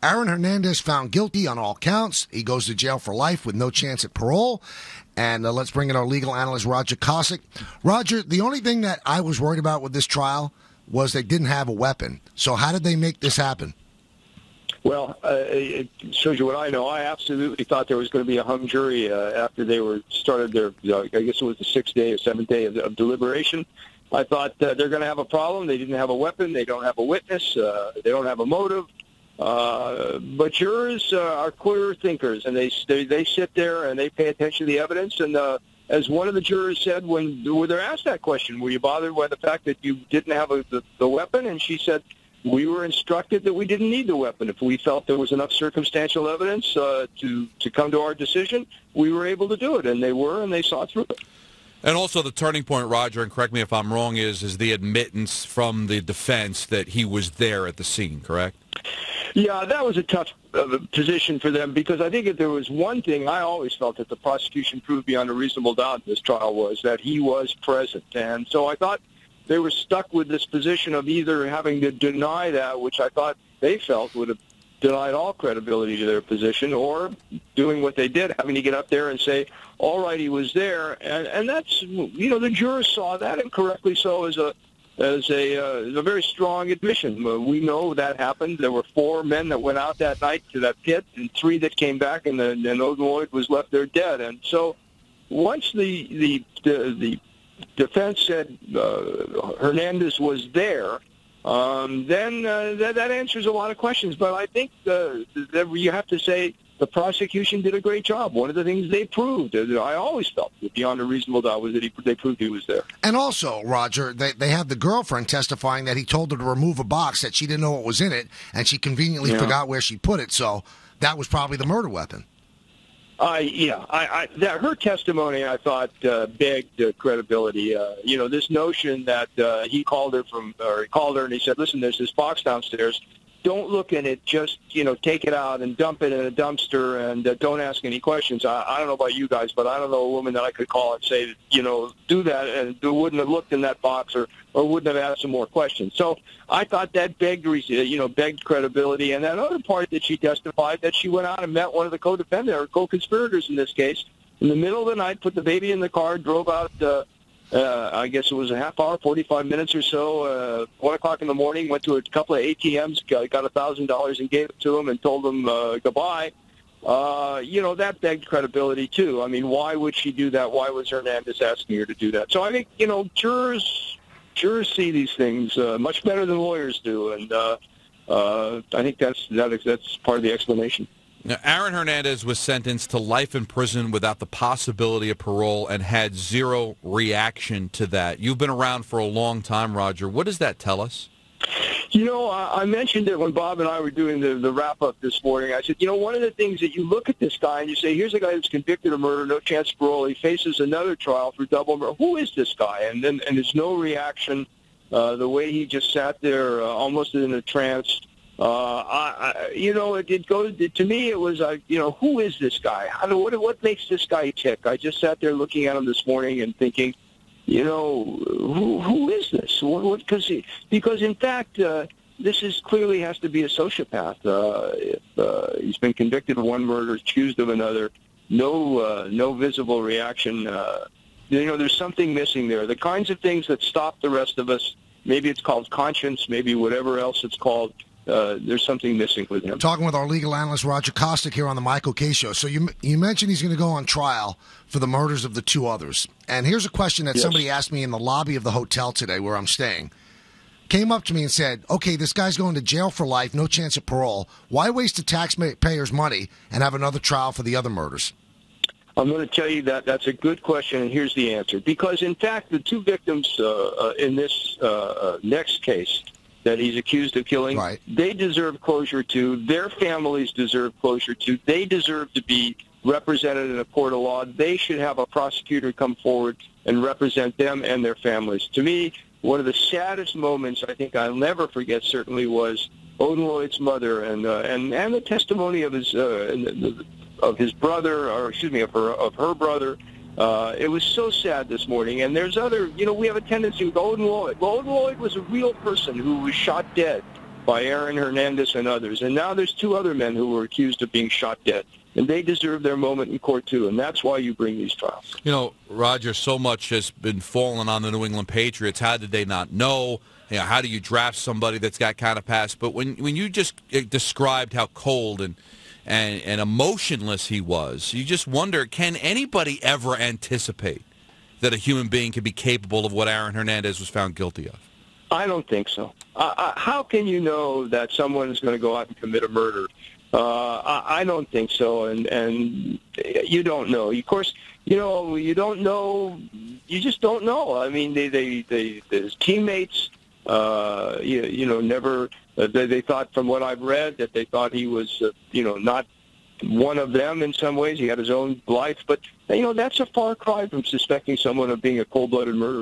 Aaron Hernandez found guilty on all counts. He goes to jail for life with no chance at parole. And let's bring in our legal analyst, Roger Kosick. Roger, the only thing that I was worried about with this trial was they didn't have a weapon. So how did they make this happen? Well, it shows you what I know. I absolutely thought there was going to be a hung jury after they started their, I guess it was the 6th day or 7th day of deliberation. I thought they're going to have a problem. They didn't have a weapon. They don't have a witness. They don't have a motive. But jurors are clear thinkers, and they sit there and they pay attention to the evidence. And as one of the jurors said when they're asked that question, were you bothered by the fact that you didn't have the weapon? And she said, we were instructed that we didn't need the weapon. If we felt there was enough circumstantial evidence to come to our decision, we were able to do it. And they were, and they saw through it. And also the turning point, Roger, and correct me if I'm wrong, is the admittance from the defense that he was there at the scene, correct? Yeah, that was a tough position for them because I think if there was one thing I always felt that the prosecution proved beyond a reasonable doubt in this trial was that he was present. And so I thought they were stuck with this position of either having to deny that, which I thought they felt would have denied all credibility to their position, or doing what they did, having to get up there and say, all right, he was there. And that's, the jurors saw that, and correctly so, as a very strong admission. We know that happened. There were 4 men that went out that night to that pit, and 3 that came back, and Odin Lloyd was left there dead. And so once the defense said Hernandez was there, then that answers a lot of questions. But I think that you have to say the prosecution did a great job. One of the things they proved, I always felt beyond a reasonable doubt, was that they proved he was there. And also, Roger, they have the girlfriend testifying that he told her to remove a box, that she didn't know what was in it, and she conveniently forgot where she put it. So that was probably the murder weapon. Her testimony, I thought, begged credibility. This notion that he called her and he said, listen, there's this box downstairs. Don't look in it. Just, take it out and dump it in a dumpster and don't ask any questions. I don't know about you guys, but I don't know a woman that I could call and say, do that, and wouldn't have looked in that box or wouldn't have asked some more questions. So I thought that begged credibility. And that other part that she testified, that she went out and met one of the co-defendants or co-conspirators in this case in the middle of the night, put the baby in the car, drove out, I guess it was a half hour, 45 minutes or so, 1 o'clock in the morning, went to a couple of ATMs, got $1,000 and gave it to them and told them goodbye. That begged credibility, too. I mean, why would she do that? Why was Hernandez asking her to do that? So I think, jurors see these things much better than lawyers do, and I think that's part of the explanation. Now, Aaron Hernandez was sentenced to life in prison without the possibility of parole and had zero reaction to that. You've been around for a long time, Roger. What does that tell us? I mentioned it when Bob and I were doing the wrap-up this morning. I said, one of the things that you look at this guy and you say, here's a guy who's convicted of murder, no chance of parole. He faces another trial for double murder. Who is this guy? And there's no reaction. The way he just sat there almost in a trance. It goes to me. It was who is this guy? What makes this guy tick? I just sat there looking at him this morning and thinking, who is this? Because in fact, this clearly has to be a sociopath. If he's been convicted of one murder, accused of another, no visible reaction. There's something missing there. The kinds of things that stop the rest of us. Maybe it's called conscience. Maybe whatever else it's called. There's something missing with him. Talking with our legal analyst, Roger Kosick, here on the Michael K. Show. So you mentioned he's going to go on trial for the murders of the 2 others. And here's a question that somebody asked me in the lobby of the hotel today where I'm staying. Came up to me and said, okay, this guy's going to jail for life, no chance of parole. Why waste the taxpayers' money and have another trial for the other murders? I'm going to tell you that's a good question, and here's the answer. Because, in fact, the 2 victims in this next case that he's accused of killing, right, they deserve closure too. Their families deserve closure too. They deserve to be represented in a court of law. They should have a prosecutor come forward and represent them and their families. To me, one of the saddest moments I think I'll never forget certainly was Odin Lloyd's mother and the testimony of his brother, or excuse me, of her brother. It was so sad this morning, and there's other, we have a tendency with Odin Lloyd. Well, Odin Lloyd was a real person who was shot dead. by Aaron Hernandez and others. And now there's 2 other men who were accused of being shot dead. And they deserve their moment in court, too. And that's why you bring these trials. You know, Roger, so much has been falling on the New England Patriots. How did they not know? You know, how do you draft somebody that's got kind of past? But when you just described how cold and emotionless he was, you just wonder, can anybody ever anticipate that a human being can be capable of what Aaron Hernandez was found guilty of? I don't think so. How can you know that someone is going to go out and commit a murder? I don't think so, and you don't know. Of course, you don't know. You just don't know. I mean, his teammates, never. They thought, from what I've read, that they thought he was, not one of them in some ways. He had his own life, but that's a far cry from suspecting someone of being a cold-blooded murderer.